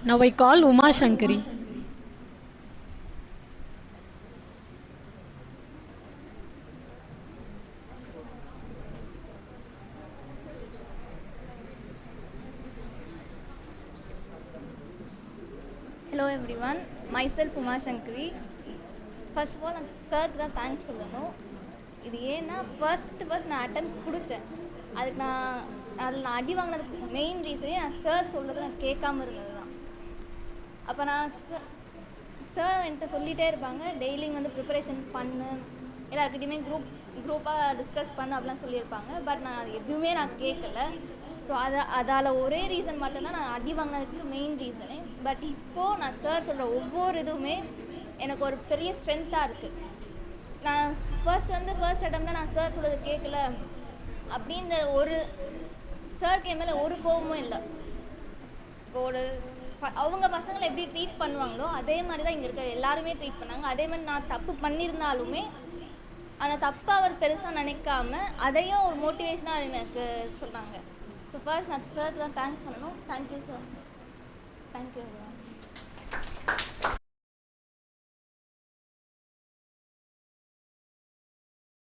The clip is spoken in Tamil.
Now I call Uma Shankari. Hello everyone, myself Uma Shankari. First of all, நான் சாருக்கு தான் தேங்க்ஸ் சொல்லணும். இது ஏன்னா ஃபர்ஸ்ட் நான் அட்டன் கொடுத்தேன். அதுக்கு அதில் நான் அடி வாங்கினதுக்கு மெயின் ரீசனே நான் சார் சொல்கிறத நான் கேட்காம இருந்தது தான். அப்போ நான் சார் என்கிட்ட சொல்லிகிட்டே இருப்பாங்க, டெய்லியும் வந்து ப்ரிப்பரேஷன் பண்ணு, எல்லாருக்கிட்டையுமே குரூப்பாக டிஸ்கஸ் பண்ணு அப்படிலாம் சொல்லியிருப்பாங்க. பட் நான் அது எதுவுமே நான் கேட்கல. ஸோ அதால் ஒரே ரீசன் மட்டும்தான் நான் அடி வாங்கினதுக்கு மெயின் ரீசனே. பட் இப்போது நான் சார் சொல்கிற ஒவ்வொரு இதுவுமே எனக்கு ஒரு பெரிய ஸ்ட்ரென்த்தாக இருக்குது. நான் ஃபர்ஸ்ட் அட்டம்ப்டில் நான் சார் சொல்கிறது கேட்கல அப்படின்ற ஒரு சாருக்கு என் மேலே ஒரு கோபமும் இல்லை. இப்போ அவங்க பசங்களை எப்படி ட்ரீட் பண்ணுவாங்களோ அதே மாதிரி தான் இங்கே இருக்கிற எல்லாருமே ட்ரீட் பண்ணாங்க. அதே மாதிரி நான் தப்பு பண்ணியிருந்தாலுமே அந்த தப்பை அவர் பெருசாக நினைக்காம அதையும் ஒரு மோட்டிவேஷனாக எனக்கு சொன்னாங்க. ஸோ ஃபர்ஸ்ட் நான் சாருக்கு தான் தேங்க்ஸ் பண்ணணும். Thank you sir. தேங்க்யூ.